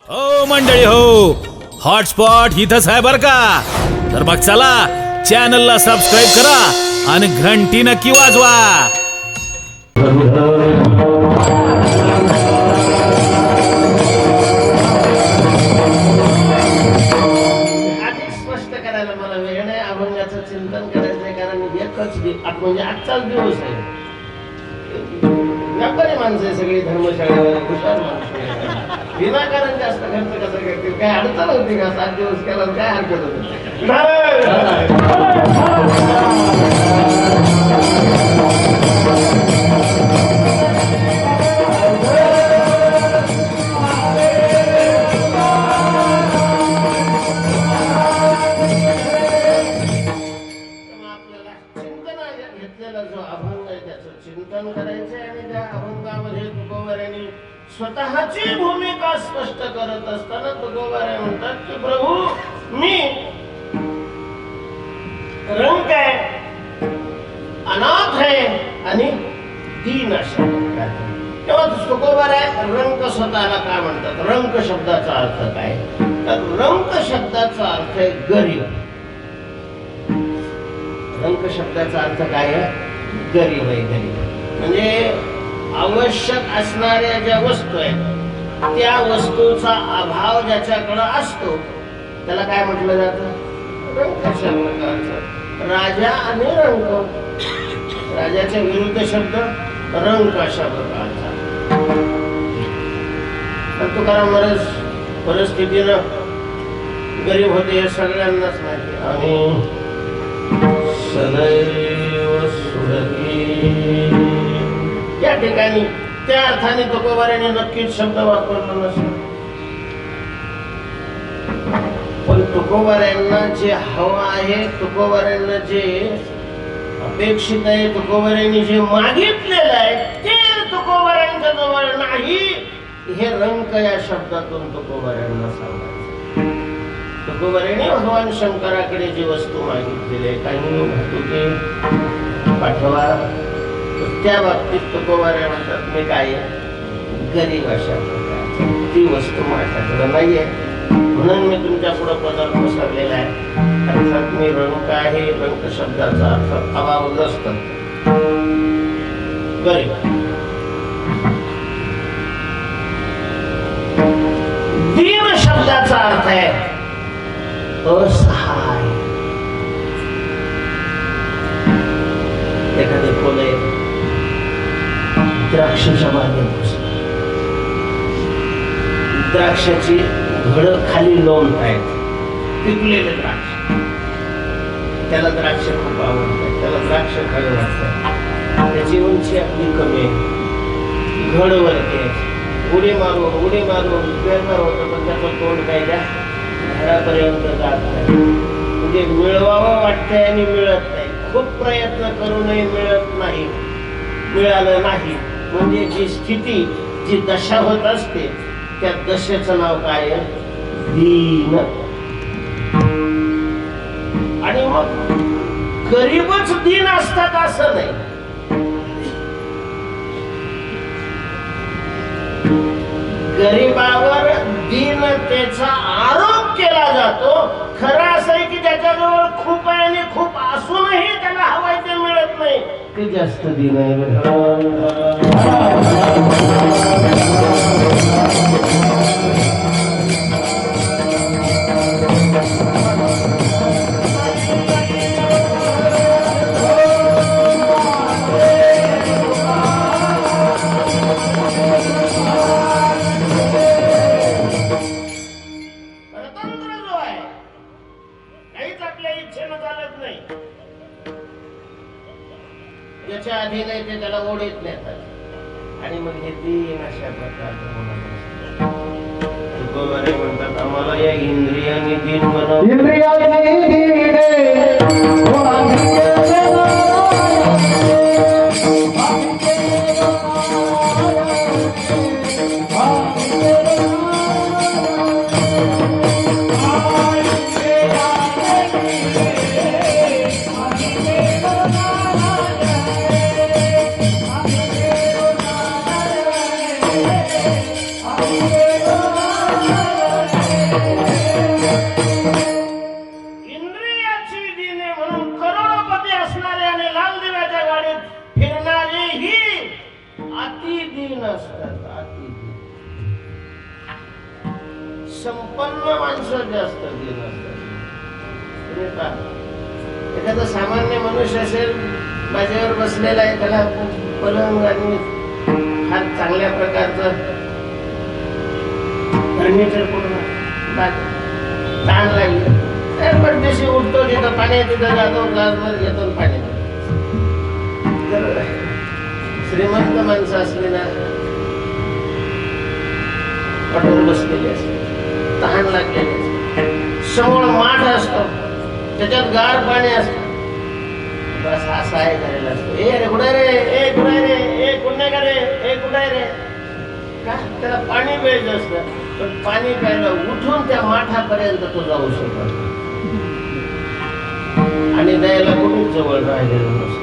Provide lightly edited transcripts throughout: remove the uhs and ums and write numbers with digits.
हो मंडळी हो, हॉटस्पॉट इथंच आहे बर का. तर मग चला चॅनलला सबस्क्राईब करा आणि घंटी नक्की वाजवा. अधिक स्पष्ट करायला मला वेळ नाही. अभंगाचं चिंतन करायचंय कारण एकच म्हणजे आजचाच दिवस आहे. व्यापारी माणसं आहे सगळी, धर्मशाळेवर हुशार माणसं आहे. विनाकारण जास्त खर्च कसा करतील, काय अडचण होती का? 7 दिवस केला काय हरकत होती? जो अभंग आहे त्याचं चिंतन करायचंय आणि त्या अभंगामध्ये तुकोबारायांनी स्वतःची भूमिका स्पष्ट करत असताना तुकोबाराय म्हणतात की प्रभू मी रंक आहे, अनाथ आहे आणि दीन अशा. तेव्हा तुकोबाराय रंक स्वतःला काय म्हणतात? रंक शब्दाचा अर्थ काय? तर रंक शब्दाचा अर्थ आहे गरीब. रंक शब्दाचा अर्थ काय आहे? गरीब आहे. गरीब म्हणजे आवश्यक असणाऱ्या ज्या वस्तू आहेत त्या वस्तूचा अभाव ज्याच्याकडे असतो त्याला काय म्हटलं जातं? रंक अशा प्रकारचं. राजा आणि रंक, राजाच्या विरुद्ध शब्द रंक अशा प्रकारचा. तर तुकाराम महाराज परिस्थितीनं गरीब होते हे सगळ्यांनाच माहिती. आणि सदैव सुरती या ठिकाणी त्या अर्थाने तुकोबारायांनी नक्कीच शब्द वापरला नसेल, पण तुकोबारायांना जे हवं आहे, तुकोबारायांना जे अपेक्षित आहे, तुकोबारायांनी जे मागितलेलं आहे ते तुकोबारायांच्या जवळ नाही. हे रंक या शब्दातून तुकोबारायांना सांगायचं. तुकोबारायांनी भगवान शंकराकडे जी वस्तू मागितलेली आहे, काही धातुके पाठवा, त्या बाबतीत तुकोबाराय म्हणतात मी काय गरीब अशा प्रकारची ती वस्तू माझ्याकडे नाहीये, म्हणून मी तुमच्या पुढे पदर पसरलेला आहे. अर्थात मी रंक आहे. रंक शब्दाचा अर्थ अभावग्रस्त, गरीब. दीन शब्दाचा अर्थ आहे असहाय. एखादे फुले द्राक्षाच्या बागेत बसले, द्राक्षाची घड खाली लोंबत आहेत, पिकलेले द्राक्ष. त्याला द्राक्ष खूप आवडतात, त्याला द्राक्ष खावे वाटतात. त्याची उंची आपली कमी आहे, घड वरती आहे. उडी मारून बेजार होतं, पण त्याचं तोंड काय द्या घरापर्यंत जात नाही. म्हणजे मिळवावं वाटतंय आणि मिळत नाही. खूप प्रयत्न करूनही मिळत नाही. मिळालं नाही म्हणजे जी स्थिती, जी दशा होत असते त्या दशेचं नाव काय आहे? दीन. आणि मग गरीबच दीन असतात असं नाही. गरीबावर दीनतेचा आरोप केला जातो. खरं असं आहे की त्याच्याजवळ खूप आहे आणि खूप असूनही त्याला हवाय ते मिळत नाही, ते जास्त दीन आहे. ज्याच्या अधीन आहे ते त्याला ओढीत नेतात आणि मग हे दीन अशा प्रकारचं म्हणतात आम्हाला या इंद्रियाने दीन बनव. Oh संपन्न माणसं जास्त दिन असतात. तुम्ही पहा, एखादा सामान्य मनुष्य असेल, माझ्यावर बसलेला आहे, त्याला पलंग आणि फार चांगल्या प्रकारचं फर्निचर पूर्ण ताण लागली, परदेशी उठतो, तिथं पाणी तिथं जातो, ग्लासवर घेतो पाणी. श्रीमंत माणसं असली ना, पटवर बसलेली असते, तहान लागलेली असते, समोर माठ असतो, त्याच्यात गार पाणी असतं, बस असा आहे करायला असतो. ए रे कुठे रे, ए कुठे रे, ए कुठे का रे, ए कुठे रे, का त्याला पाणी प्यायचं असतं. पण पाणी प्यायला उठून त्या माठापर्यंत तो जाऊ शकतो आणि द्यायला कोणीच जवळ राहिलेलं नसतं.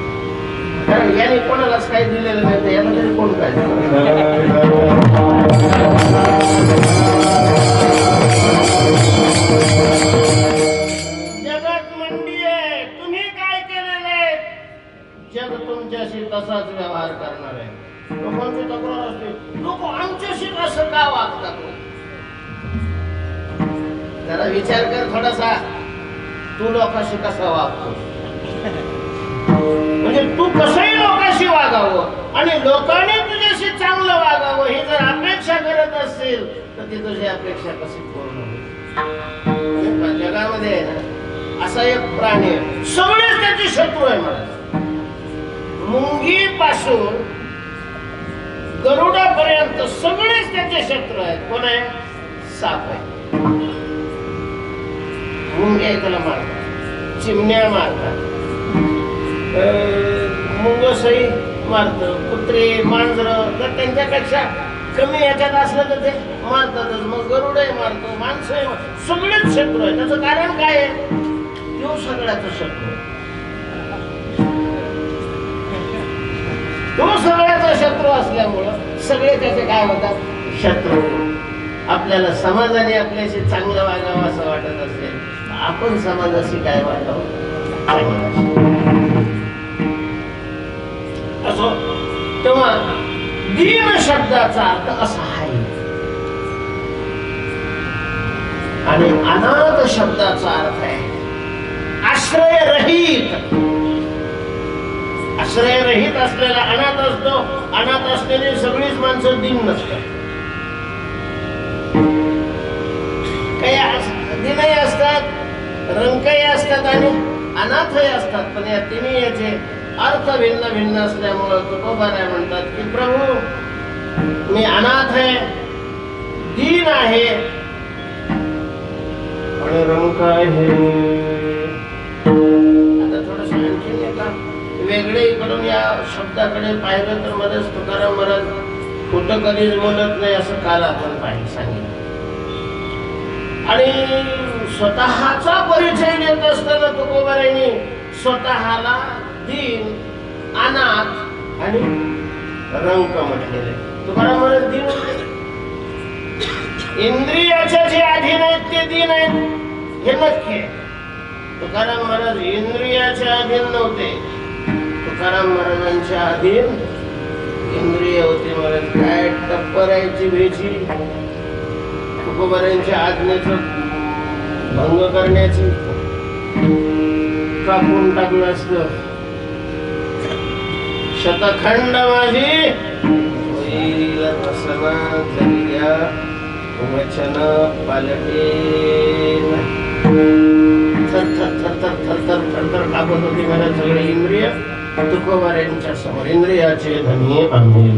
कारण याने कोणालाच काही दिलेलं नाही, तर याला तरी कोण काय जगात मंडी आहे. तुम्ही काय केलेलं आहे? जग तुमच्याशी तसाच व्यवहार करणार आहे. लोकांची तक्रार असते, लोक आमच्याशी असं का वागतात? जरा विचार कर थोडासा, तू लोकांशी कसा वागतो, म्हणजे तू कसंही लोकांशी वागावं आणि लोकांनी तुझ्याशी चांगलं वागावं ही जर अपेक्षा करत असतील, तर ती तुझी अपेक्षा कशी पूर्ण होईल? जगामध्ये आहे ना, असा एक प्राणी आहे, सगळेच त्याचे शत्रू आहे. मला मुंगी पासून गरुडापर्यंत सगळेच त्याचे शत्रू आहेत. कोण आहे? साप आहे. मुंग्या त्याला मारतात, चिमण्या मारतात, मुंगसही मारत, कुत्रे मांजर तर त्यांच्यापेक्षा कमी याच्यात असलं तर ते मारतातच. मग गरुडही मारतो, माणसंही मारतो, सगळेच शत्रू आहे. त्याचं कारण काय आहे? तो सगळ्याचा शत्रू आहे. तो सगळ्याचा शत्रू असल्यामुळं सगळे त्याचे काय होतात? शत्रू. आपल्याला समाजाने आपल्याशी चांगलं वागावं असं वाटत असेल, आपण समाजाशी काय वागावं? असो. तेव्हा दीन शब्दाचा अर्थ असा आहे आणि अनाथ शब्दाचा अर्थ आहे आश्रयरहित. आश्रयरहित असलेला अनाथ असतो. अनाथ असलेली सगळीच माणसं दीन नसतात. काही दीनही असतात, रंकही असतात आणि अनाथही असतात. पण या तिन्ही याचे अर्थ भिन्न भिन्न असल्यामुळं तुकोबाराय म्हणतात की प्रभू मी अनाथ आहे, दीन आहे आणि रंक आहे. आता थोडस आणखीन एका वेगळे इकडून या शब्दाकडे पाहिलं तर मध्येच तुकाराम महाराज खोटं कधीच बोलत नाही असं काल आपण सांगितलं. आणि स्वतःचा परिचय देत असताना तुकोबारायांनी स्वतःला दीन, अनाथ आणि रंक म्हटलेले. तुकाराम महाराज दीन होते. इंद्रियाच्या जे अधीन आहेत ते दीन आहेत हे नक्की आहे. तुकाराम महाराज इंद्रियाच्या अधीन नव्हते. तुकाराम महाराजांच्या अधीन इंद्रिय होते. महाराज काय टप्परायची भेची, तुकोबारायांच्या आज्ञेचं भंग करण्याची, कापून टाकलं असतं. शतखंड माझी होईल रसना झाल्या वचन पालटेन. थर थर थर थर थर थर थर थर कापत होती मला सगळे इंद्रिय. तुकोबारायांच्या समोर इंद्रियाचे धनी आम्ही.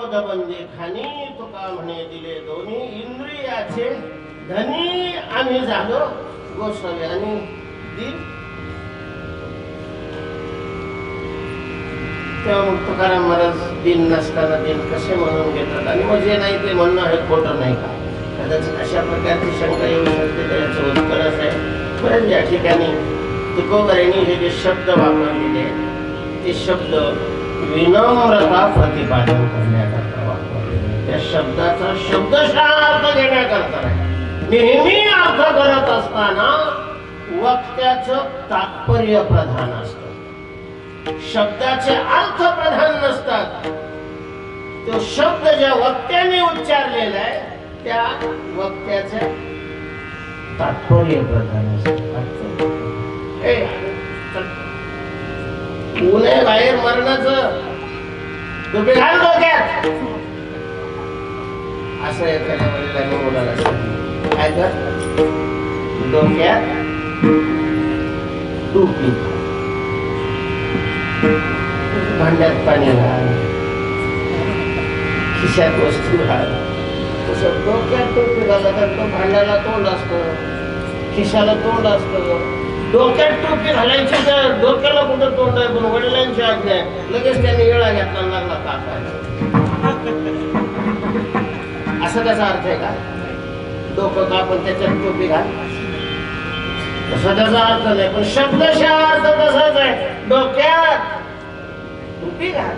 क्रोध बंदी खानी तुका म्हणे दिले दोन्ही इंद्रियाचे धनी आम्ही झालो गोसावी आणि दिन तेव्हा मग तुकाराम महाराज दिन नसताना दिन कसे म्हणून घेतात आणि मग जे नाही ते म्हणणं हे खोटं नाही का कदाचित अशा प्रकारची शंका येऊ शकते तर याचं उत्तर असं आहे परंतु या ठिकाणी तुकोबारायांनी हे जे शब्द वापरलेले आहेत ते शब्द विनम्रता प्रतिपादन करण्याकरता वापरलेले त्या शब्दाचा शब्दशः अर्थ घेण्याकरता नाही नेहमी अर्थ करत असताना वक्त्याचं तात्पर्य प्रधान असतं शब्दाचे अर्थ प्रधान नसतात तो शब्द ज्या वक्त्याने उच्चारलेला आहे त्या वक्त्याचे तात्पर्य प्रधान असतं पुणे बाहेर मरणाचं तुम्ही घाल डोक्यात असं एखाद्या वडिलांनी मुलाला सांगितलं काय कर डोक्यात टोपी भांड्यात पाणी घाल खिशात वस्तू घाल तसं डोक्यात टोपी घाला तर तो भांड्याला तोंड असतं खिशाला तोंड असतं डोक्यात टोपी घालायची तर डोक्याला कुठं तोंड आहे पण वडिलांची आज्ञा आहे लगेच त्यांनी येळा घेतला लागला कापायला असा त्याचा अर्थ आहे का डोकं कापून त्याच्यात टोपी घाल तसा त्याचा अर्थ नाही पण शब्दशः अर्थ तसाच आहे डोक्यात टोपी घाल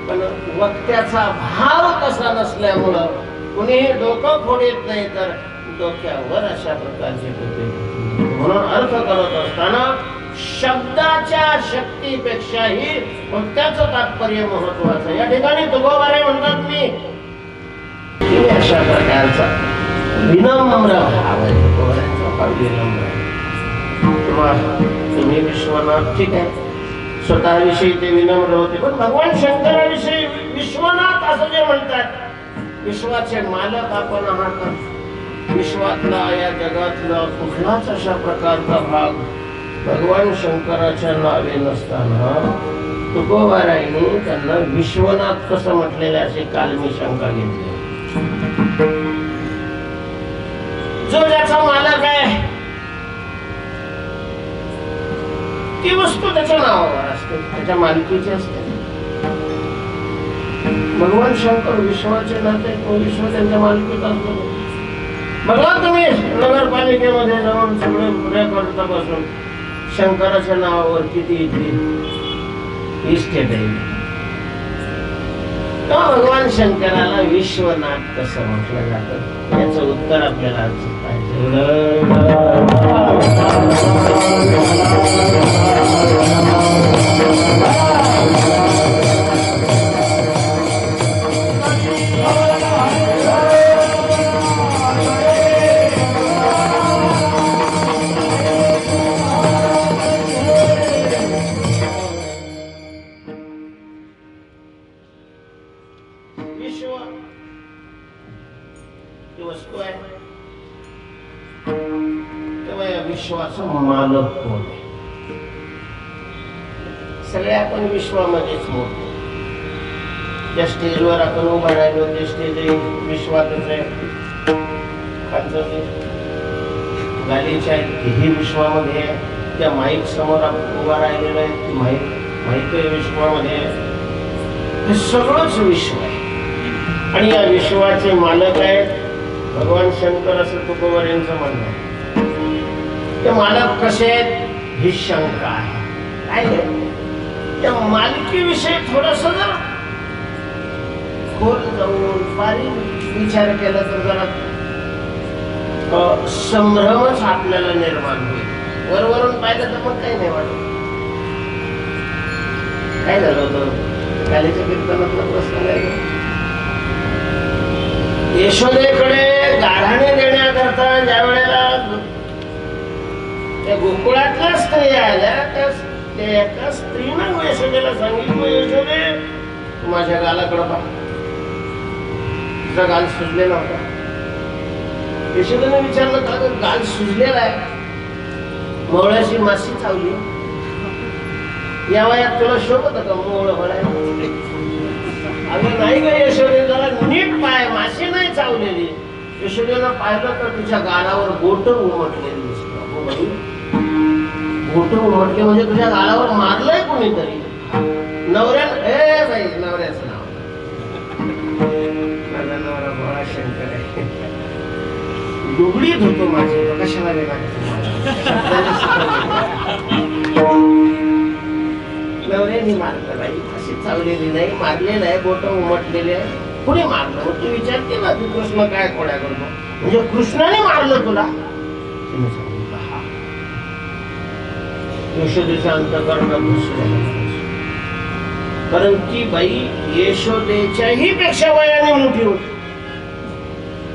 पण वक्त्याचा भाव तसा नसल्यामुळं कुणीही डोकं फोडीत नाही तर डोक्यावर अशा प्रकारची टोपी म्हणून अर्थ करत असताना शब्दाच्या शक्तीपेक्षाही वक्त्याचं तात्पर्य महत्वाचं या ठिकाणी तुकोबारे म्हणतात मी अशा प्रकारचा विनम्र भाव आहे तुकोबाऱ्यांचा फार विनम्र किंवा तुम्ही विश्वनाथ ठीक आहे स्वतःविषयी ते विनम्र होते पण भगवान शंकराविषयी विश्वनाथ असं जे म्हणतात विश्वाचे मालक आपण आहात विश्वातला या जगातला कुठलाच अशा प्रकारचा भाग भगवान शंकराच्या नावे नसताना तुकोबारायांनी त्यांना विश्वनाथ कसं म्हटलेलं असे काल मी शंका घेतली जो ज्याचा मालक आहे ती वस्तू त्याच्या नावावर असते त्याच्या मालकीची असते भगवान शंकर विश्वाचे नाते विश्व त्यांच्या मालकीत असतो बघा तुम्ही नगरपालिकेमध्ये जाऊन सगळे पुऱ्या करता बसून शंकराच्या नावावर किती इस्टेट आहे भगवान शंकराला विश्वनाथ कसं म्हटलं जातं याचं उत्तर आपल्याला वस्तू आहे तेव्हा या विश्वाचं मालक कोण आहे सगळे आपण विश्वामध्येच मोठे ज्या स्टेजवर आपण उभा राहिलो ते स्टेज विश्वातच आहे खालचं गालीच्या ही विश्वामध्ये आहे त्या माईक समोर आपण उभा राहिलेलो आहे ती माईक विश्वामध्ये हे सगळंच विश्व आहे आणि या विश्वाचे मालक आहेत भगवान शंकर असं तुकोबारायांचं म्हणणं आहे ते मालक कसे आहेत ही शंका आहे काय त्या मालकीविषयी थोडस जर खोल जाऊन बारीक विचार केला तर जरा संभ्रमच आपल्याला निर्माण होईल वरवरून पाहिलं तर मग काही नाही वाटत काय झालं होतं कालीच्या कीर्तनातला प्रश्न आहे यशोदेकडे गाढाणे देण्याकरता ज्या वेळेला त्या गोकुळातल्या स्त्री आल्या त्या एका स्त्रीनं यशोदेला सांगितलं यशोदे तू माझ्या गालाकडे पहा तुझा गाल सुजलेला होता यशोदेने विचारलं का गाल सुजलेला आहे मोहळ्याची माशी चावली या वयात तुला शोभत का मोहळ म्हणायला अगं नाही ग यशोदे, जरा नीट पाय, माशी नाही चावलेली. यशोदेनं पाहिलं तर तिच्या गालावर बोट उमटलेली दिसत. अगो बाई, बोट उमटले म्हणजे तुझ्या गालावर मारलंय कोणीतरी. नवऱ्याचं नाव, माझा नवरा भोळा शंकर आहे. दुगडीत होतो माझी, कशाला वेगळा नवऱ्याने मारलं नाही, अशी चावलेली नाही, मारलेलं आहे, बोट उमटलेले आहे. कुणी मारलं? मग तू विचारते ना, तू कृष्ण काय कोड्या करतो, म्हणजे कृष्णाने मारलं तुला? तिने सांगितलं हा. यशोदेचा अंतःकरण झालं, कारण ती बाई यशोदेच्याही पेक्षा वयाने मोठी होती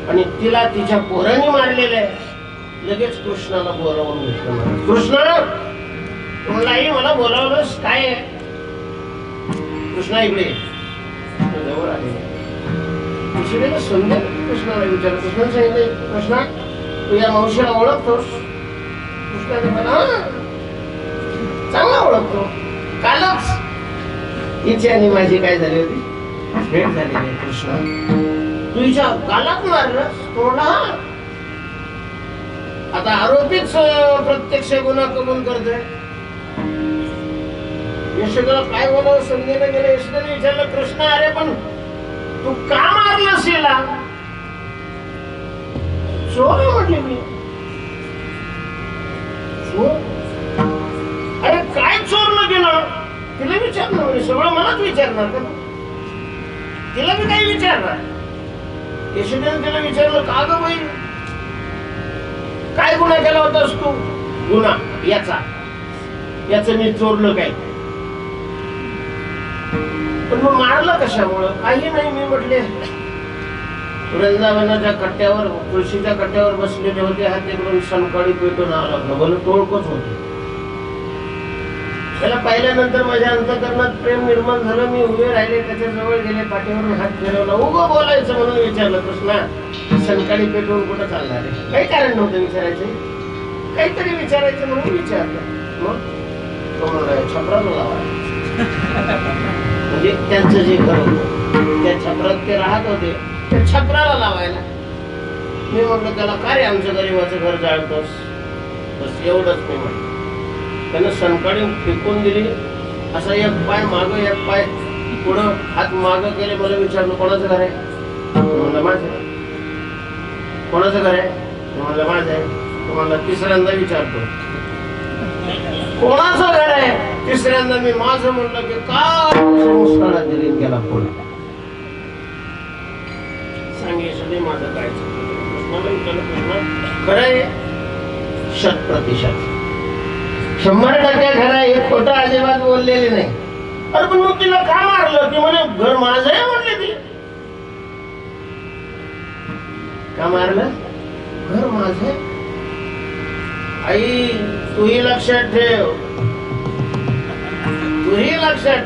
आणि तिला तिच्या पोरांनी मारलेलं आहे. लगेच कृष्णाला बोलावून घेतलं. कृष्णा, म्हणलाही मला बोलावलंस काय आहे? कृष्णा इकडे जवळ आले. कृष्णाला विचारलं. कृष्णाने सांगितलं, कृष्णा तू या मावशीला ओळखतोस? कृष्णाने म्हणा चांगला ओळखतो. कालच हिची आणि माझी काय झाली होती, भेट झाली नाही. कृष्णा तू हिच्या गालात मारलंस? तो म्हणला हा. आता आरोपीच प्रत्यक्ष गुन्हा कबूल करतोय. यशोदेला काय बोलावं समजेला गेलं. यशोदेने विचारलं, कृष्णा अरे पण तू का मारलंस हिला? चोर आहे म्हटले मी. अरे काय चोरलं गेलं? तिला विचारणार म्हणजे सगळं मलाच विचारणार का? तिला मी काही विचारणार? यशोदेने तिला विचारलं, का ग बाई काय गुन्हा केला होतास तू? गुन्हा याचं मी चोरलं काय, पण मग मारलं कशामुळं? काही नाही. मी म्हटले वृंदावनाच्या कट्ट्यावर, तुळशीच्या कट्ट्यावर बसलेले होते, हात तिकडून सनकाळी पेटून आला लागलं. बोल टोळकच होते. त्याला पाहिल्यानंतर माझ्या अंतःकरणात प्रेम निर्माण झालं. मी उभे राहिले, त्याच्या जवळ गेले, पाठीवरून हात फिरवला. उभं बोलायचं म्हणून विचारलं, कृष्णा सनकाळी पेटवून कुठं चालणार आहे? काही कारण नव्हतं विचारायचं, काहीतरी विचारायचं म्हणून विचारलं. मग तो म्हणला छपराला लावायचं. म्हणजे त्यांचं जे घर होतं त्या छपरात ते राहत होते, त्या छपराला लावायला. मी म्हटलं त्याला, काय रे आमच्या गरीबाचं घर जाळतोस? बस एवढंच मी म्हटलं. त्यानं सनकाळी फेकून दिली. असा एक पाय मागं एक पाय पुढं, हात मागं केले. मला विचारलं, कोणाचं घर आहे? म्हणलं माझं. कोणाचं घर आहे? म्हणलं माझं आहे. तुम्हाला तिसऱ्यांदा विचारतो, कोणाचं घर आहे? तिसऱ्यांदा मी माझं म्हणलं की काय संस्कारात दिली गेला पुढे. सांगितलं माझं काय कृष्णाला विचारलं. कृष्ण खरं आहे? 100% 100% खरं आहे. हे खोटं अजिबात बोललेली नाही. अरे पण मग तिला का मारलं? ती म्हणे घर माझं आहे म्हणले. ती का मारलं? घर माझं आहे. आई तूही लक्षात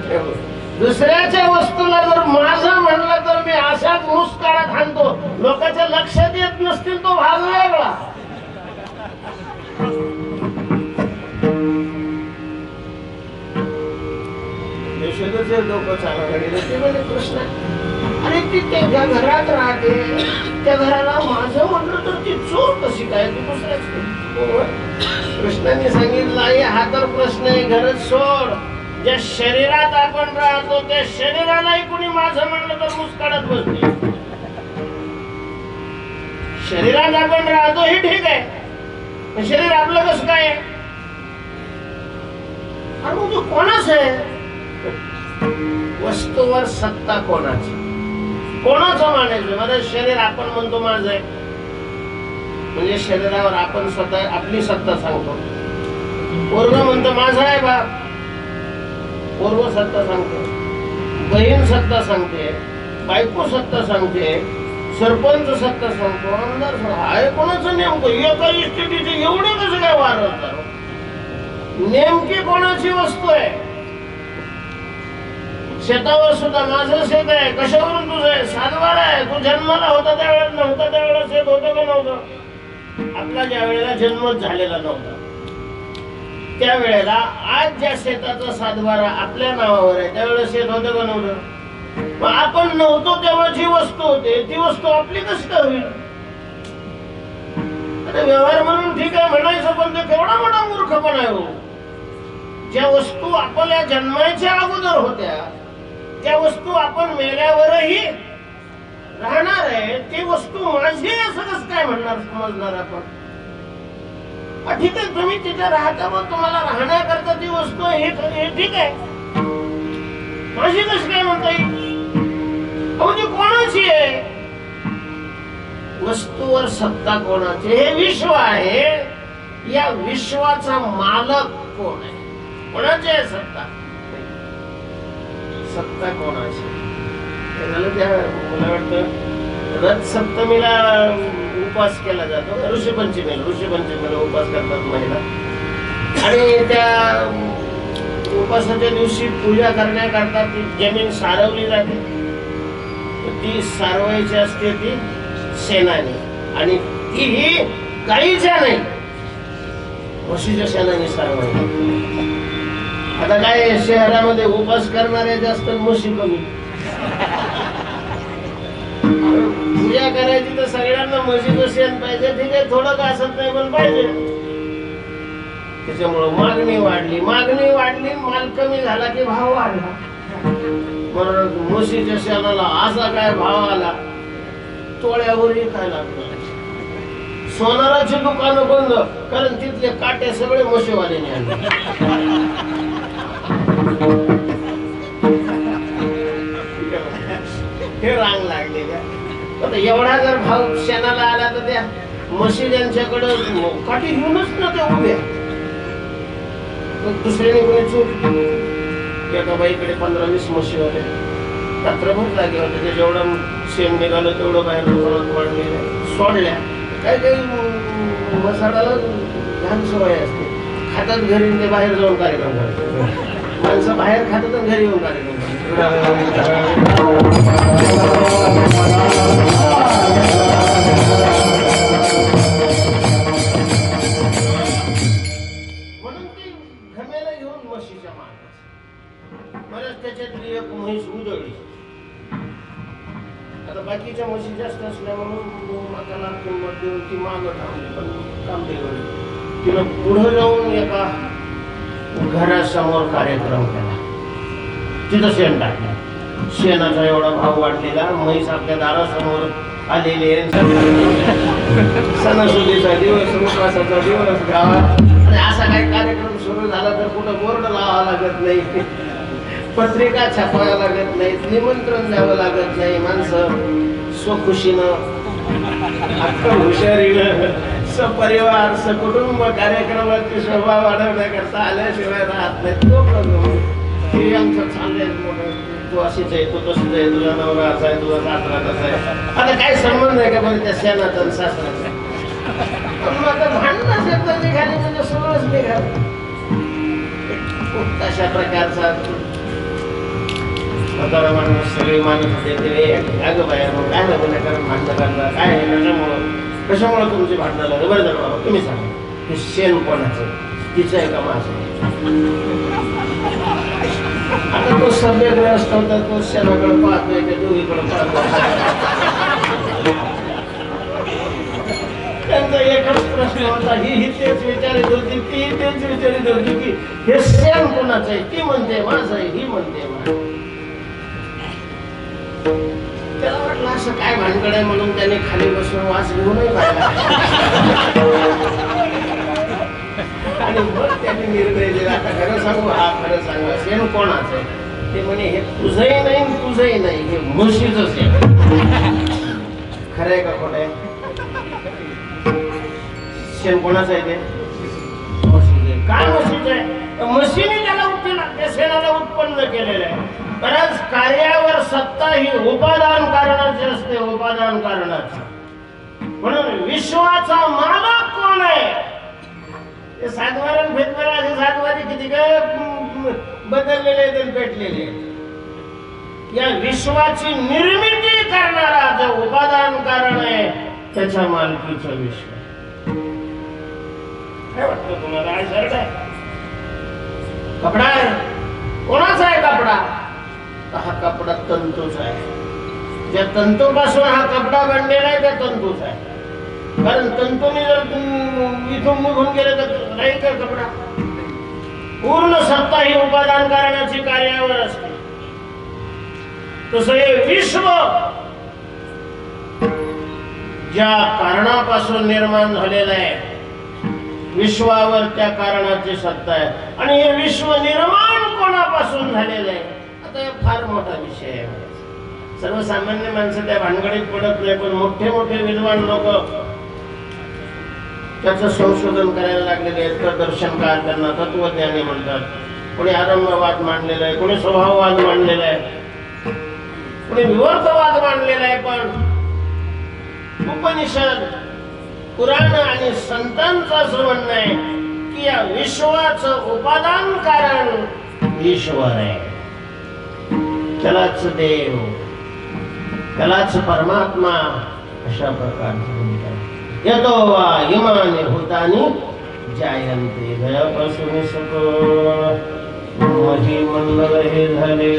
ठेव, दुसऱ्याच्या वस्तूला जर माझं म्हणलं तर मी अशाच मुस्कारात हाणतो. लोकांच्या लक्षात येत नसतील तो भाग वेगळा. यशोदेचे लोक चालवले गेले. ते म्हणजे कृष्ण, अरे ती त्या घरात राहते, त्या घराला माझं म्हटलं तर ती चोर कशी काय? ती दुसऱ्याच. कृष्णाने सांगितलं, आई हा तर प्रश्न आहे, घरच सोड. ज्या शरीरात आपण राहतो त्या शरीरालाही कुणी माझं म्हणलं तर मुस्काडत बसते. शरीरात आपण राहतो हे ठीक आहे, शरीर आपलं कसं काय? अरे मग तू कोणाच आहे? वस्तूवर सत्ता कोणाची? कोणाचं मानायचं? माझं शरीर आपण म्हणतो माझं आहे, म्हणजे शरीरावर आपण स्वतः आपली सत्ता सांगतो. पोरग म्हणतो माझा आहे बाप, पोरग सत्ता सांगतो. बहीण सत्ता सांगते, बायको सत्ता सांगते, सरपंच सत्ता सांगतो, आमदार आहे. कोणाचं नेमकं? एका इस्टेटीचे एवढे कसं काय वार होतात? नेमकी कोणाची वस्तू आहे? शेतावर सुद्धा माझं शेत आहे. कशावरून तुझं आहे? सातबारा आहे. तू जन्माला होता त्यावेळेस नव्हता, त्यावेळेस शेत होतं का नव्हतं? आपला ज्या वेळेला जन्मच झालेला नव्हता त्यावेळेला आज ज्या शेताचा सातबारा आपल्या नावावर आहे त्यावेळेस शेत होतं का नव्हतं? मग आपण नव्हतो तेव्हा जी वस्तू होते ती वस्तू आपली कशी काय होईल? अरे व्यवहार म्हणून ठीक आहे म्हणायचं, पण ते केवढा मोठा मूर्खपणा आहे हो. ज्या वस्तू आपल्या जन्माच्या अगोदर होत्या त्या वस्तू आपण मेल्यावरही राहणार आहे, ती वस्तू माझी असं कसं काय म्हणणार, समजणार आपण? ठीक आहे, तुम्ही तिथे राहता, मग तुम्हाला राहण्याकरता ती वस्तू हे ठीक आहे, माझी कशी काय म्हणता येईल? म्हणजे कोणाची आहे? वस्तूवर सत्ता कोणाची? हे विश्व आहे, या विश्वाचा मालक कोण आहे? कोणाची आहे सत्ता? सत्ता कोणाची? मला वाटतं रथ सप्तमीला उपवास केला जातो, ऋषीपंचमीला उपवास करतात महिला, आणि त्या उपासाच्या दिवशी पूजा करण्याकरता ती जमीन सारवली जाते. ती सारवायची असते ती शेणाने, आणि तीही गाईच्या नाही, म्हशीच्या शेणाने सारवायची. आता काय शहरामध्ये उपास करणारे जास्त, म्हशी कमी. पूजा करायची तर सगळ्यांना म्हशीचं शेण पाहिजे, ठीक आहे, थोडं का असत नाही पण पाहिजे. त्याच्यामुळं मागणी वाढली, माल कमी झाला की भाव वाढला. म्हणून म्हशीच्या शेणाला असा काय भाव आला, तोळ्यावरही काय लागलं. सोनाराची दुकानं बंद, कारण तिथले काटे सगळे म्हशीवाल्याने आणले. हे रांग लागले का? आता एवढा जर भाव शेणाला आला तर त्या म्हशी ज्यांच्याकडे काठी घेऊनच ना त्या उभ्या. दुसऱ्याने कोणी चूक, एका बाईकडे 15-20 म्हशी होते, रात्रभर जागे होते, ते जेवढं शेण निघालं तेवढं बाहेर दुकानात वाढले, सोडल्या. काही मसाडाला घाण सवय असते, खातात घरी, ते बाहेर जाऊन कार्यक्रम करतात. माणसं बाहेर खातात आणि घरी येऊन कार्यक्रम करतात. म्हणून ती घमेला घेऊन म्हशीच्या मागे बरंच त्याच्यातली एक म्हैस उजळली. आता बाकीच्या म्हशी जास्त असल्या म्हणून माताला किंमत देऊन ती मागं थांबली, पण काम बिघडलं. तिला पुढे जाऊन एका घरासमोर कार्यक्रम केला, तिथं शेण टाकलं. शेणाचा एवढा भाव वाढलेला, म्हैस आपल्या दारासमोर आलेली आहे, सणासुदीचा दिवस, उपवासाचा दिवस गावात, आणि असा काही कार्यक्रम सुरू झाला तर कुठं बोर्ड लावावा लागत नाही, पत्रिका छापाव्या लागत नाही, निमंत्रण द्यावं लागत नाही. माणसं स्वखुशीनं, अख्खा हुशारीनं, सपरिवार सकुटुंब कार्यक्रमाची शोभा वाढवण्याकरता आल्याशिवाय राहत नाही. तो हे आमचं चाललंय मोठं, तू अशीच आहे, तू तशीच आहे, तुझा नवरा असा आहे, तुझा सासरा कसा आहे. आता काय संबंध आहे का बरं त्या शेणाचा आणि सासऱ्याचा? पण आता भांडणच येत निघाली म्हणजे सगळंच निघालं. तशा प्रकारचा म्हातारा माणूस सगळे माणूस होते, अगं बाया मग काय लागलं, कारण भांडणं करता काय आहे, कशामुळे तुमची भांडणं लागलं? बरं झालं बाबा, तुम्ही सांगा, हे शेण कोणाचं, तिचं आहे का माझं? आता तो सभ्यग्रस्त होता, तो शेणाकडे पाहतोय, त्या दोघीकडे पाहतोय. त्यांचा एकच प्रश्न होता, ही तेच विचारित होती, ती तेच विचारित होती की हे शेण कोणाचं आहे? ती म्हणते माझं आहे, ही म्हणते माझं. त्याला वाटलं असं काय भानगड आहे, म्हणून त्याने खाली बसून वास घेऊनही पाहिला, आणि मग त्याने निर्णय दिला, आता खरं सांगू, हा खरं सांगा, शेण कोणाचं आहे? ते म्हणे हे तुझंही नाही, हे म्हशीचंच आहे. खरं आहे का खोटं आहे? शेण कोणाचं आहे? ते म्हशीचं. काय म्हशीचं आहे? म्हशीने त्याला त्या शेणाला उत्पन्न केलेलं आहे. बऱ्याच कार्यावर सत्ता ही उपादान कारणाची असते, उपादान कारणाची. म्हणून विश्वाचा मालक कोण आहे? ते सातवारण फेतवारा असे सातवारी किती काय बदललेले आहेत, पेटलेले आहेत. या विश्वाची निर्मिती करणारा जो उपादान कारण आहे त्याच्या मालकीचा विश्व. काय वाटतं तुम्हाला? हा शर्ट आहे, कपडा आहे, कोणाचा आहे कपडा? तर हा कपडा तंतूच आहे. ज्या तंतूपासून हा कपडा बनलेला आहे त्या तंतूच आहे. कारण तंतूने जर इथून निघून गेले तर राहील का कपडा? पूर्ण सत्ता ही उपादान करण्याची कार्यावर असते. तसं हे विश्व ज्या कारणापासून निर्माण झालेलं आहे, विश्वावर त्या कारणाची सत्ता आहे. आणि हे विश्व निर्माण कोणापासून झालेलं आहे? आता हे फार मोठा विषय आहे. सर्वसामान्य माणसं त्या भानगडीत पडत नाही, पण मोठे मोठे विद्वान लोक त्याचं संशोधन करायला लागलेले आहेत. दर्शनकार त्यांना तत्वज्ञानी म्हणतात. कोणी आरंभवाद मांडलेला आहे, कोणी स्वभाववाद मांडलेला आहे, कोणी विवर्तवाद मांडलेला आहे. पण उपनिषद, पुराण आणि संतांचं असं म्हणणं आहे की या विश्वाचं उपादान कारण ईश्वर आहे. त्यालाच देव, त्यालाच परमात्मा अशा प्रकारचं म्हणतात. यतो वा इमाने भूतानि जायन्ते, दयापासून सकळ मही मंडळ हे झाले.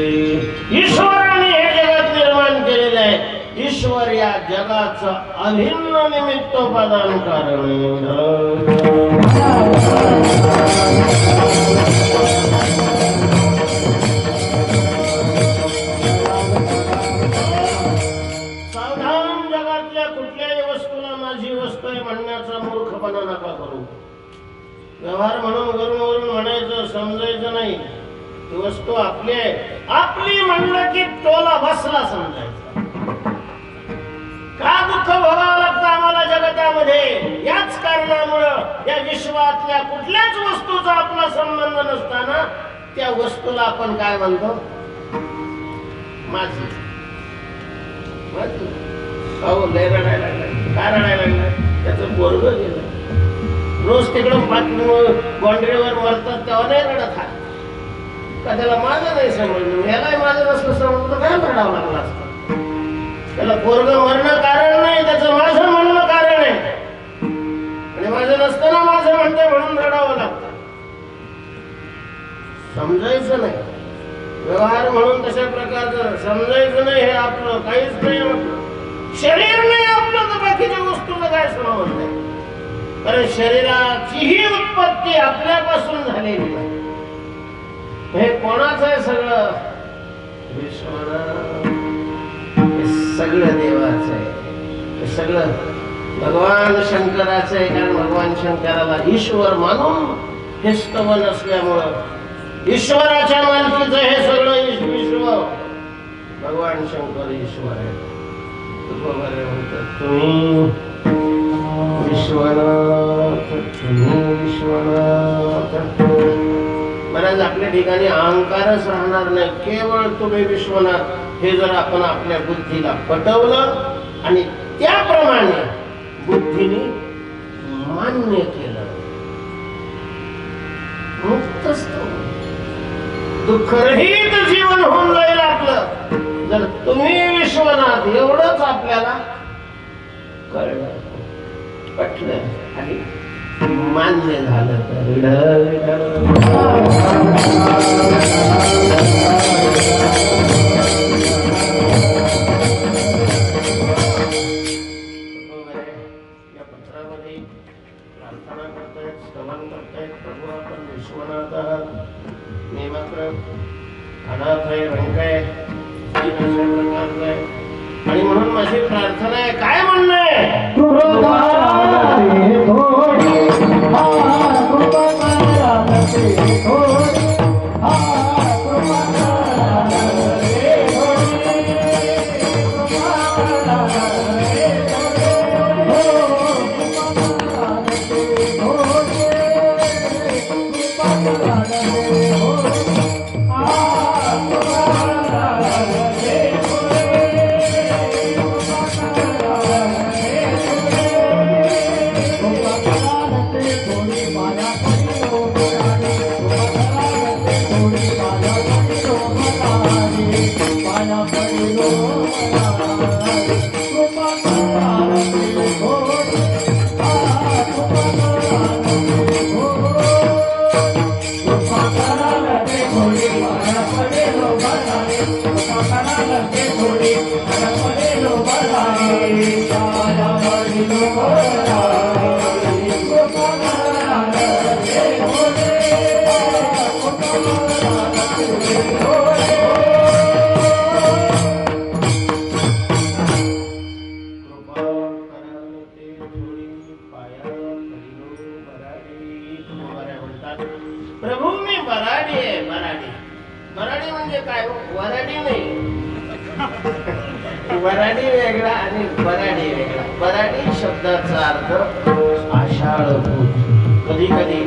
ईश्वराने हे जगत निर्माण केलेलं आहे. ईश्वर या जगाचं अभिन्न निमित्तोपादान कारण. सावधान, जगातल्या कुठल्याही वस्तूला माझी वस्तू आहे म्हणण्याचा मूर्खपणा नका करू. व्यवहार म्हणून वरून म्हणायचं, समजायचं नाही. ती वस्तू आपली आहे, आपली म्हणलं की टोला बसला समजायचं. का दुःख भोगावं लागतं आम्हाला जगतामध्ये? याच कारणामुळं या विश्वातल्या कुठल्याच वस्तूचा आपला संबंध नसताना त्या वस्तूला आपण काय म्हणतो? माझी. अहो लय रडायला लागलाय. काय रडायला लागलाय? त्याचं पोरगं गेलं. रोज तिकडं बाउंड्रीवर मरतात तेव्हा नाही रडत हा का? त्याला माझं नाही समजलं, यालाही माझं नसलं समजलं काय रडावं लागलं असतं? त्याला पोरगं मरणं कारण नाही, त्याचं माझं म्हणणं कारण आहे. आणि माझं नसताना माझं म्हणते म्हणून रडावं लागतं. समजायचं नाही. व्यवहार म्हणून तशा प्रकारचं समजायचं नाही. हे आपलं काहीच नाही. आपलं शरीर नाही आपलं, तर बाकीच्या वस्तूला काय संबंध नाही. कारण शरीराचीही उत्पत्ती आपल्यापासून झालेली आहे. हे कोणाचं आहे? सगळं विश्वाला, सगळं देवाचं आहे. हे सगळं भगवान शंकराचं आहे. कारण भगवान शंकराला ईश्वर मानून हे स्तवन असल्यामुळं ईश्वराच्या मालकीचं हे सगळं विश्व. भगवान शंकर ईश्वर आहे. तुम्ही विश्वनाथ, तुम्ही विश्वनाथ. महाराज आपल्या ठिकाणी अहंकारच राहणार नाही. केवळ तुम्ही विश्वनाथ हे जर आपण आपल्या बुद्धीला पटवलं आणि त्याप्रमाणे बुद्धीने मान्य केलं, मुक्तच दुःखरहित जीवन होऊन जाईल आपलं. जर तुम्ही विश्वनाथ एवढंच आपल्याला कळलं, पटलं आणि मान्य झालं तर या पत्रामध्ये प्रार्थना करतायत, स्तवन करतायत. प्रभू आपण विश्वनाथ आहात, मी मात्र अनाथ आहे, रंग आहे, आणि म्हणून माझी प्रार्थना आहे. काय म्हणणं आहे? प्रभू मी बराडी आहे. बराडी बराडी म्हणजे काय हो? वराडी नाही. वराडी वेगळा आणि बराडी वेगळा. बराडी शब्दाचा अर्थ आषाढभूत. कधी कधी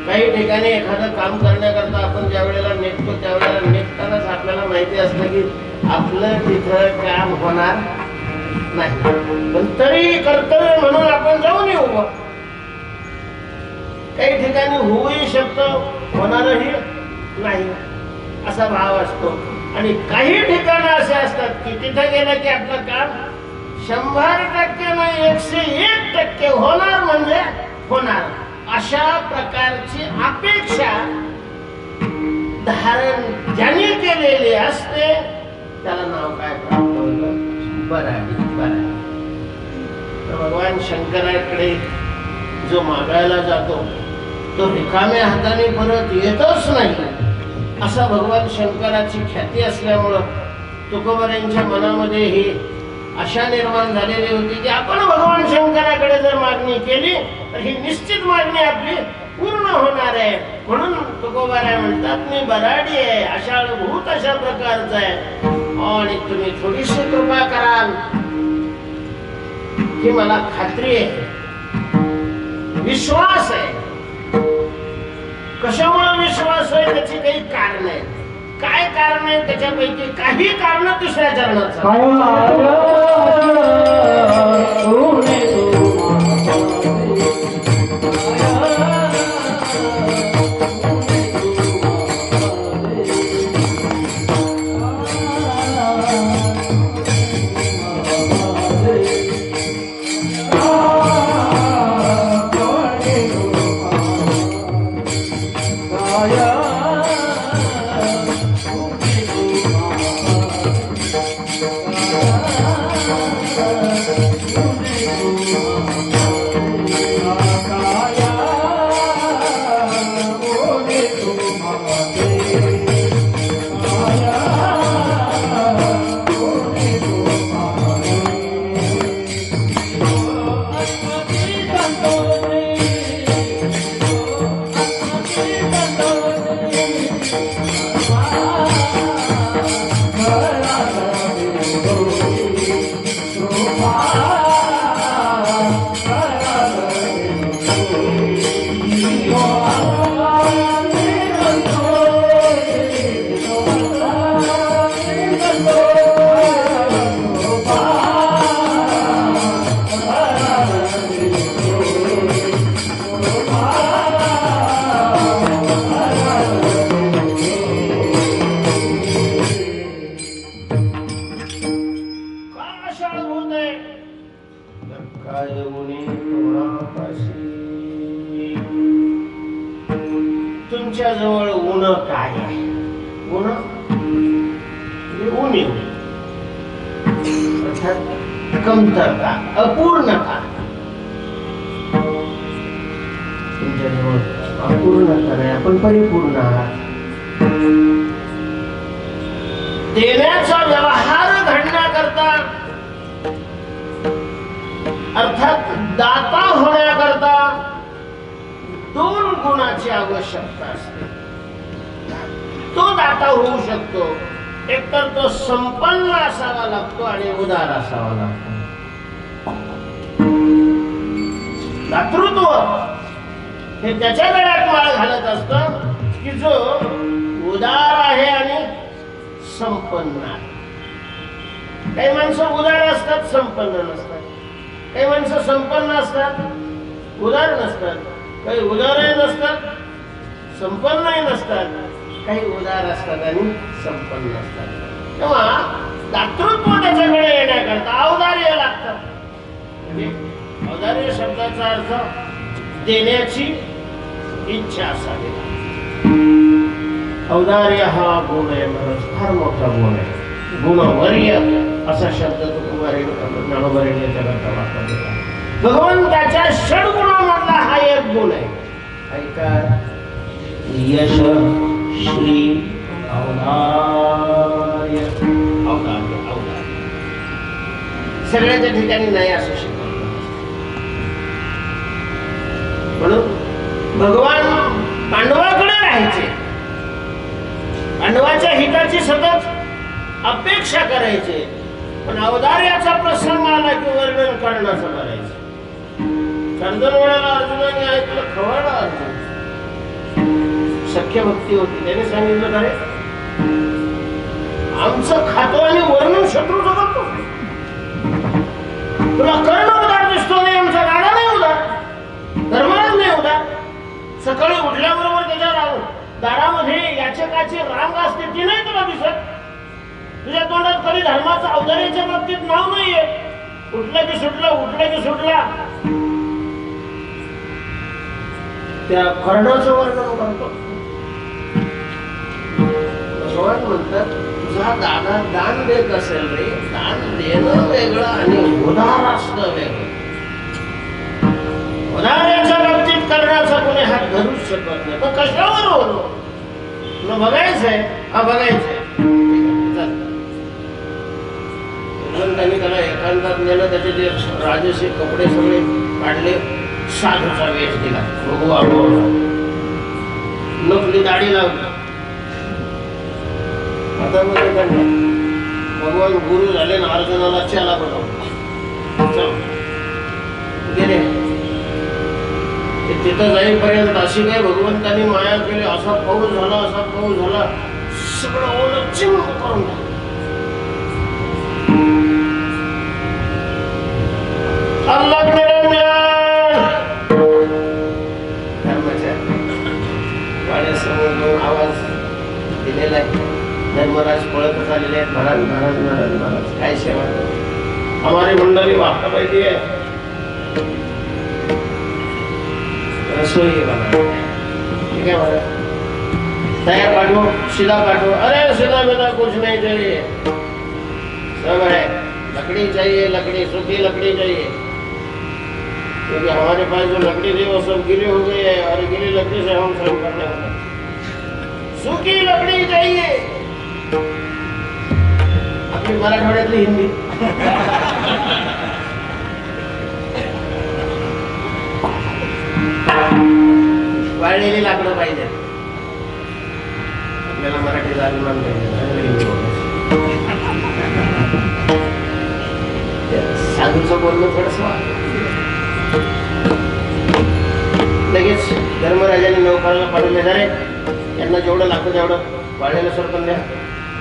काही ठिकाणी एखादं काम करण्याकरता आपण ज्या वेळेला निघतो त्यावेळेला निघतानाच आपल्याला माहिती असतं की आपलं तिथं काम होणार नाही, पण तरी कर्तव्य म्हणून आपण जाऊन येऊ. काही ठिकाणी होऊही शकतं, होणारही नाही असा भाव असतो. आणि काही ठिकाणं असे असतात की तिथे गेलं की आपलं काम 100% नाही 101% होणार म्हणजे होणार. अशा प्रकारची अपेक्षा धारण ज्याने केलेली असते त्याला नाव काय प्राप्त होतं? बराडी. बराडी. तर भगवान शंकराकडे जो मागायला जातो तो रिकाम्या हाताने परत येतच नाही, असा भगवान शंकराची ख्याती असल्यामुळं तुकोबारायांच्या मनामध्ये ही आशा निर्माण झालेली होती की आपण भगवान शंकराकडे जर मागणी केली तर ही निश्चित मागणी आपली पूर्ण होणार आहे. म्हणून तुकोबाराय म्हणतात मी बराडी आहे, आषाढभूत अशा प्रकारचा आहे, आणि तुम्ही थोडीशी कृपा कराल ही मला खात्री आहे, विश्वास आहे. कशामुळे विश्वास आहे? त्याची काही कारण आहे. काय कारण आहे? त्याच्यापैकी काही कारण दुसऱ्या चरणात तुमच्या जवळ ऊन काय आहे? ऊन उणीव अर्थात कमतरता, अपूर्णता. तुमच्या जवळ अपूर्णता नाही, आपण परिपूर्ण आहात. देण्याचा व्यवहार घडण्याकरता अर्थात दाता होण्याकरता 2 गुणाची आवश्यकता असते. तो दाता होऊ शकतो, एकतर तो संपन्न असावा लागतो आणि उदार असावा लागतो. दातृत्व हे त्याच्या गळ्यात माळ घालत असतं की जो उदार आहे आणि संपन्न आहे. काही माणसं उदार असतात, संपन्न नसतात. काही माणसं संपन्न असतात, उदार नसतात. काही उदारही नसतात, संपन्नही नसतात. काही उदार असतात आणि संपन्न असतात. तेव्हा दातृत्व त्याच्याकडे येण्याकरता औदार्य लागतं. म्हणजे औदार्य शब्दाचा अर्थ देण्याची इच्छा असावी. औदार्य हा गुण आहे महाराज, फार मोठा गुण आहे. गुणवर्य असा शब्द ज्ञानोबरांनी त्याकरता वापरलेला आहे. भगवंताच्या षडगुणामधला हा एक गुण आहे. ऐका, यश श्री औदार्य. औदार्य औदार्य सगळ्याच्या ठिकाणी नाही असू शकत. म्हणून भगवान पांडवाकडे राहायचे, पांडवाच्या हिताची सतत अपेक्षा करायचे, पण औदार्याचा प्रसंग आला की वर्णन करण्याचं करायचं. कर्दन वेळेला अर्जुनाने ऐकलं, खवळला अर्जुन. सख्य भक्ती होती, त्याने सांगितलं, अरे आमचं खातो आणि वर्णन शत्रूचं करतो. तुला कर्ण उदार दिसतो नाही, आमचा राणा नाही उदार, धर्मराज नाही उदार. सकाळी उठल्याबरोबर त्याच्या दारामध्ये याचकाची रांग असते, ती नाही तुला दिसत. तुझ्या तोंडात कधी धर्माचं औदार्याच्या बाबतीत नाव नाहीये. उठलं की सुटला, उठलं की सुटला. त्या कर्णाचं वर्णन करतो. भगवान म्हणतात, तुझा दादा दान देत असेल रे, दान देणं वेगळं आणि उदार असणं वेगळं. उदार्याच्या बाबतीत कर्णाचा कोणी हात धरूच शकत नाही. पण कशावर होतो तुला बघायचंय? हा बघायचंय. त्यांनी त्याला एकांतात नेलं, त्याचे जे राजसी कपडे सगळे काढले, साधूचा वेश दिला, बघू आबोळला, नकली दाढी लावली. आता भगवान गुरु झाले ना, अर्जुनाला चला बनवलं. गेले तिथं जाईपर्यंत अशी काय भगवंतांनी माया केली, असा पाऊस झाला, असा पाऊस झाला, सगळं ओलं चिंब करून टाकलं. आवाज दिलेला आहे. धर्मराज पळतच आलेले आहेत, महाराज महाराज महाराज महाराज काय सेवा, हमारी मंडळी वापरा पाहिजे, रसोई बना. ठीक है महाराज, तैयार पाठो, सीधा पाठो. अरे सीधा बेटा कुछ नहीं चाहिए, सब है. लकड़ी चाहिए, लकड़ी, सूखी लकड़ी चाहिए, क्योंकि हमारे पास जो लकड़ी थी वो सब गीली हो गई है और गीली लकड़ी से हम सर्व करने वाले. सूखी लकड़ी चाहिए. आपली मराठवाड्यातली हिंदी. वाळलेली लाकडं पाहिजे. आपल्याला मराठीचा अभिमान पाहिजे. साधूचं बोलणं थोडस लगेच धर्मराजाने नौकराला पाठवले, झाले यांना जेवढं लागतं तेवढं वाढलेलं सरपण द्या.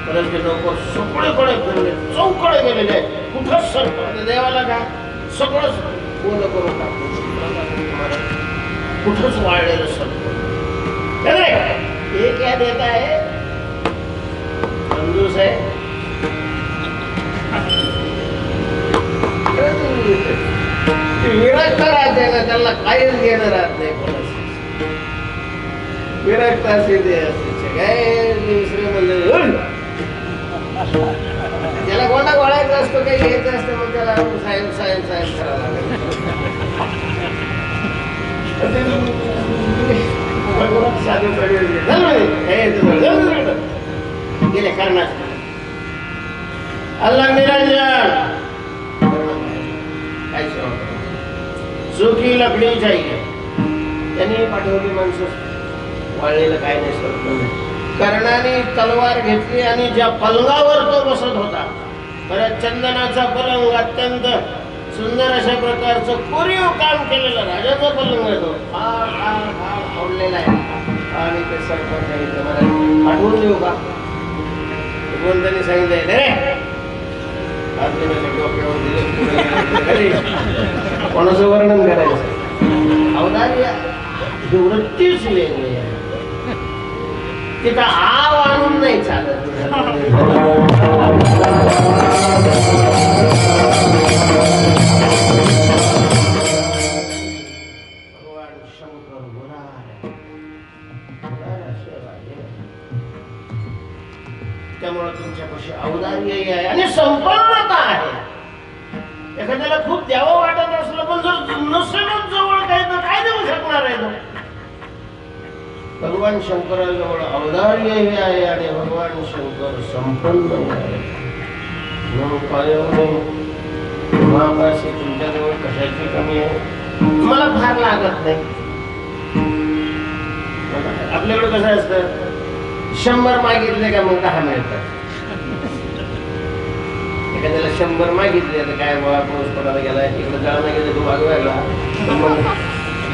परत ते नौकर सगळीकडे फिरले, चौकडे गेलेले आहे, कुठंच सरपण देवाला का सगळंच बोल करून टाकतो, कुठंच वाढलेलं सरपण. हे क्या देता है, कंजूस आहे. विरक्त राहते ना, त्याला काहीच घेणं राहत नाही कोणाचं. विरक्त असे ते असते काय दुसरे म्हणले, त्याला कोणता गोळायचं असतो, काही घ्यायचं असतं, मग त्याला सायन सायन सायन करावं लागेल. गेले कर्णाच अल्लाह निरंजन. सुखी लकडी चाहिए. त्यांनी पाठवली माणसं, वाळलेलं काय नाही सरपण नाही. कर्णाने तलवार घेतली आणि ज्या पलंगावर तो बसत होता, परत चंदनाचा पलंग, अत्यंत सुंदर अशा प्रकारचं कोरीव काम केलेलं राजाचा पलंग आहे तो, फार फार फार आवडलेला आहे. आणि ते सरपण सांगितलं, मला आठवून देऊ का? भगवंतांनी सांगितलंय रे, कोणाचं वर्णन करायचं? औदार्य ही वृत्तीच वेगळी आहे. तिथं आव आणून नाही चालत. भगवान शंकर त्यांच्यापाशी औदार्यही आहे आणि संपन्नता आहे. एखाद्याला खूप द्यावं वाटत असलं पण जर नसेलच जवळ काही तर काय देऊ शकणार आहे तो. भगवान शंकराजवळ औदार्यही आहे आणि भगवान शंकर संपन्न आहे. महापाशी तुमच्याजवळ कशाची कमी आहे? मला फार लागत नाही. आपल्याकडे कसं असतं, 100 मागितले का मग 10 मिळतात. एखाद्याला 100 मागितले तर काय बाबा पाऊस पडायला गेला इकडे जाणं गेलं तो भाग वेगळा. मग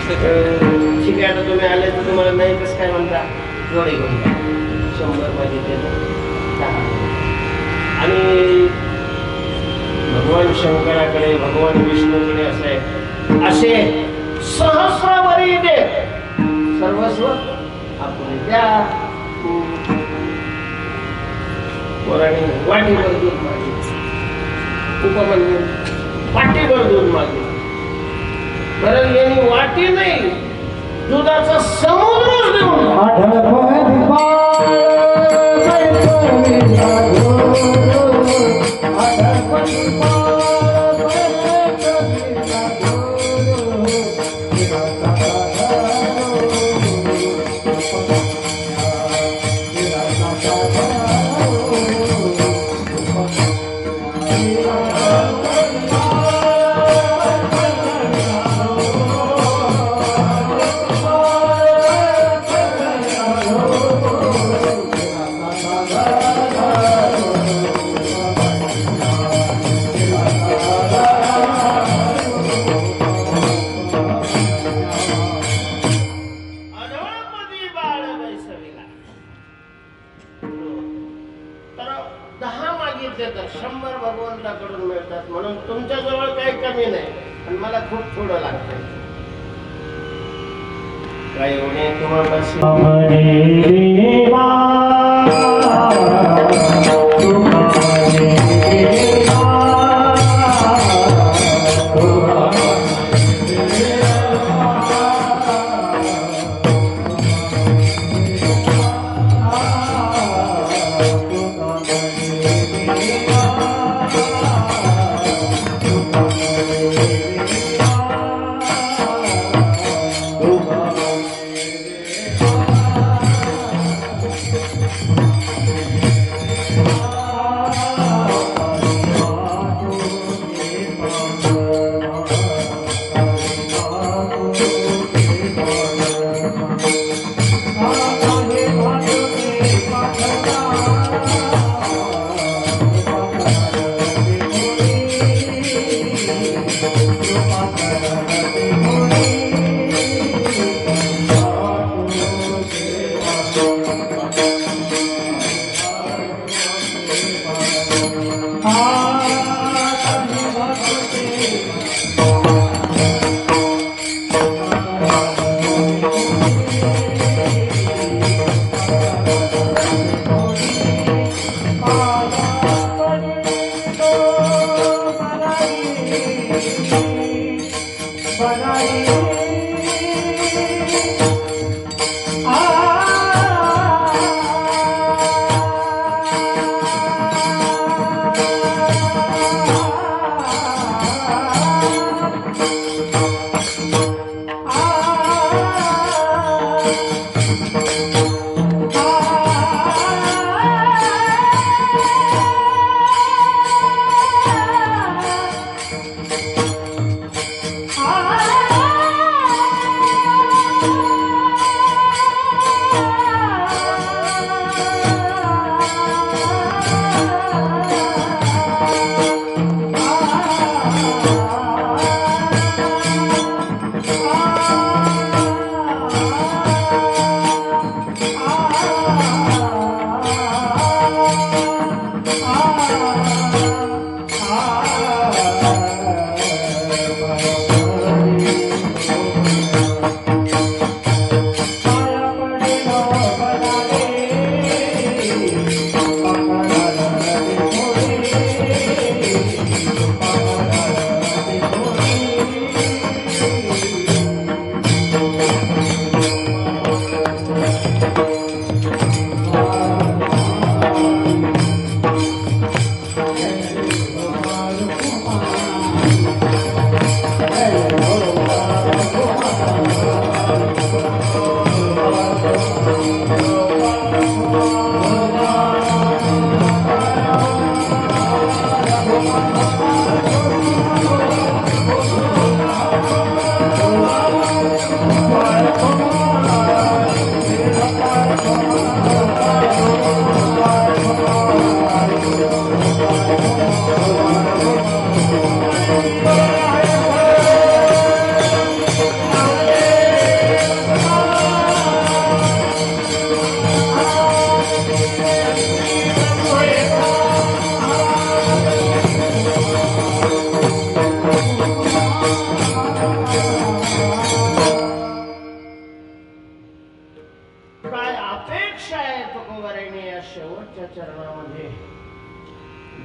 ठीक आहे, आता तुम्ही आले तर तुम्हाला नाही कसं काय म्हणता, जोडी घेऊन घ्या. 100 मागितले तर 10. आणि भगवान शंकराकडे भगवान विष्णूकडे असे सहस्रावरी दे सर्वस्व आपण त्या पोराने वाटीभर दूध मागितलं. उपमान्य वाटीभर दूध मागितलं. बरं यांनी वाटी नाही दुधाचा समुद्रच देऊन भगवंताकडून मिळतात. म्हणून तुमच्या जवळ काही कमी नाही आणि मला खूप थोडं लागतं. काय होणे तुम्हाला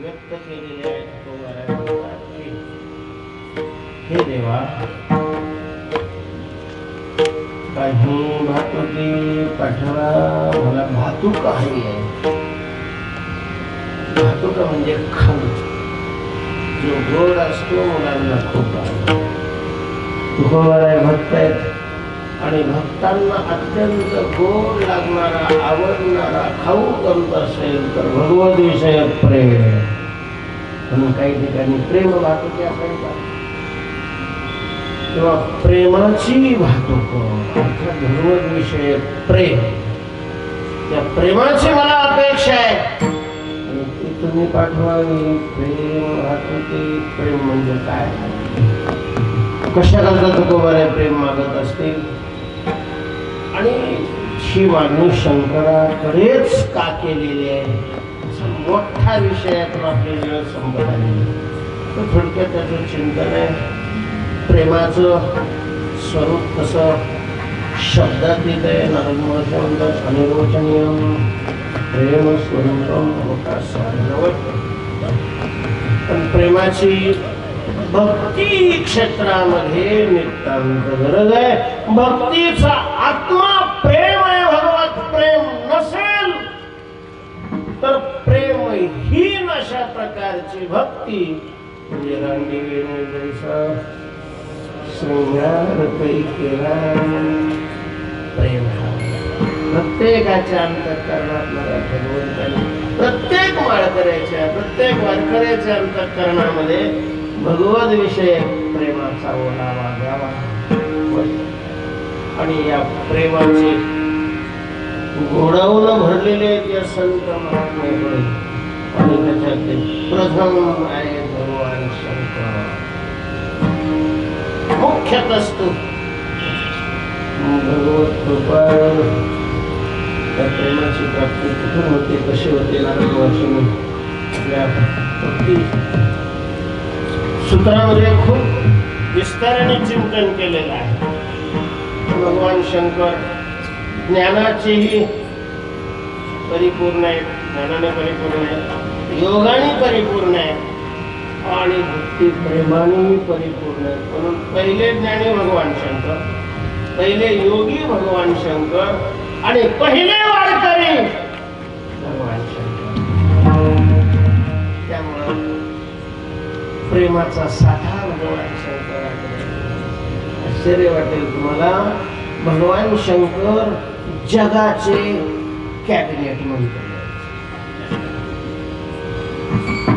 व्यक्त केलेले आहेत. तुकोबाराय म्हणतात की हे देवा, काही भातुकी पाठवा, मला भातुक हवी आहे. भातुक म्हणजे खाऊ, जो गोड असतो, मुलांना खूप आवडतो. तुकोबाराय भक्त आहेत आणि भक्तांना अत्यंत गोड लागणारा, आवडणारा खाऊ कोणता असेल तर भगवत विषय प्रेम. म्हणून काही ठिकाणी प्रेम भातुकी असायचा किंवा प्रेमाची भातुक, अर्थात भगवत विषय प्रेम. त्या प्रेमाची मला अपेक्षा आहे आणि ती तुम्ही पाठवावी. प्रेम भातुकी, प्रेम म्हणजे काय, कशा करता तुकोबाराय प्रेम मागत असतील आणि ही मागणी शंकराकडेच का केलेली आहे, असा मोठा विषयातून आपली वेळ संपत आलेली. तर थोडक्यात त्याचं चिंतन आहे. प्रेमाचं स्वरूप कसं शब्दातीत आहे. नारद महर्षी म्हणतात अनिर्वचनीयम प्रेम स्वरूपम मोठा साधनवत. पण प्रेमाची भक्ती क्षेत्रामध्ये नितांत गरज आहे. भक्तीचा आत्मा प्रेम आहे. भगवत प्रेम नसेल तर प्रेमहीन अशा प्रकारची भक्ती म्हणजे रांडीने जैसा शृंगार केला. प्रेम प्रत्येकाच्या अंतःकरणात भगवंताने प्रत्येक माळकऱ्याच्या, प्रत्येक वारकऱ्याच्या अंतःकरणामध्ये भगवत विषय प्रेमाचा ओलावा द्यावा. आणि या प्रेमाचे गोडावून भरलेले आहेत या संत महात्म्याकडे. आणि त्याच्यातले प्रथम आहे भगवान शंकर. मुख्यतस्तु भगवत कृपा. त्या प्रेमाची प्राप्ती कुठून होते, कशी होते, नारद महर्षींनी आपल्या भक्ती सूत्रामध्ये खूप विस्ताराने चिंतन केलेलं आहे. भगवान शंकर ज्ञानाचेही परिपूर्ण आहेत, ज्ञानाने परिपूर्ण आहेत, योगाने परिपूर्ण आहेत आणि भक्ती प्रेमाने परिपूर्ण आहेत. म्हणून पहिले ज्ञानी भगवान शंकर, पहिले योगी भगवान शंकर आणि पहिले वारकरी भगवान शंकर. त्यामुळं प्रेमाचा साठा भगवान शंकराकडे. आश्चर्य वाटेल तुम्हाला, भगवान शंकर जगाचे कॅबिनेट मंत्री.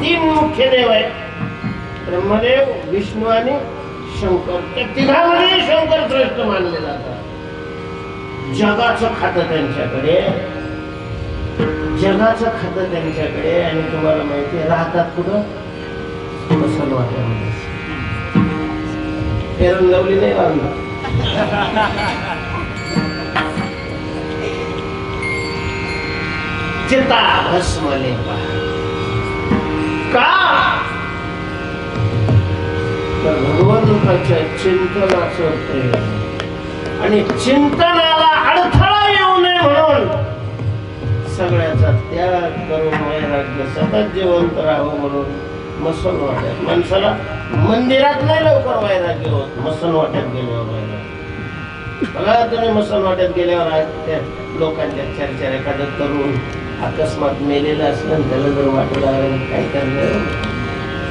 3 मुख्य देव आहेत, ब्रह्मदेव, विष्णू आणि शंकर. त्या तिघांमध्ये शंकर श्रेष्ठ मानले जातात. जगाचं खातं त्यांच्याकडे, जगाचं खातं त्यांच्याकडे. आणि तुम्हाला माहिती आहे राहतात कुठं, मसलवाट्यामध्ये. फेरन लावली नाही बांधलं. चिता भस्मले का, तर भगवंताच्या चिंतनाचं प्रेम आणि चिंतनाला अडथळा येऊ नये म्हणून सगळ्याचा त्याग करून वैराग्य सतत जिवंत राहावं म्हणून मसन वाट्यात. माणसाला मंदिरात नाही लवकर वैराग्य होत, मसन वाट्यात गेल्यावर वैराग्य. बघा तुम्ही मसन वाट्यात गेल्यावर त्या लोकांच्या चर्चा, एखादं तरुण अकस्मात मेलेलं असलं त्याला जर वाटलं काय करलं,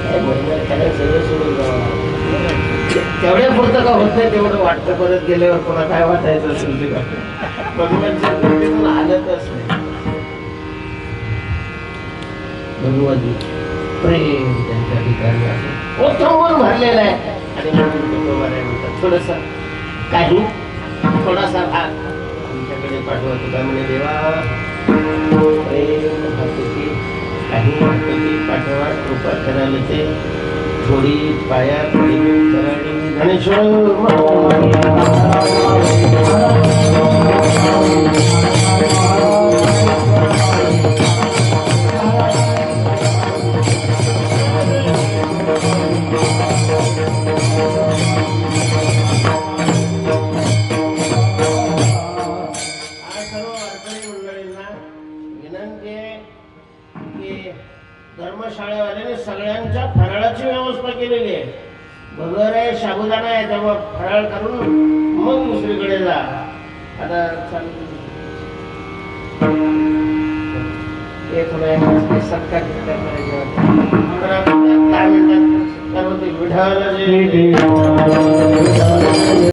काय म्हणलं, त्याला सगळं सोडून जावं. तेवढ्या पुरतं का होत नाही, तेवढं वाटतं. परत गेल्यावर कोणा काय वाटायचं असेल ते का भगवानच्या कृपेतून हालतच नाही. भगवती प्रेम त्यांच्या ठिकाणी आहे, ओथंबून भरलेलं आहे. आणि म्हणून थोडस काही थोडासा भाग आमच्याकडे पाठवा. तुका म्हणे देवा प्रेम भातुकी, काही भातुकी पाठवा, कृपा करायला ते थोडी पायात गणेश्वर. धर्मशाळेवाल्याने सगळ्यांच्या फराळाची व्यवस्था केलेली आहे. भगर आहे, साबुदाणा आहे, त्यामुळे फराळ करून मग दुसरीकडे जा. आता सत्कार विठाला जे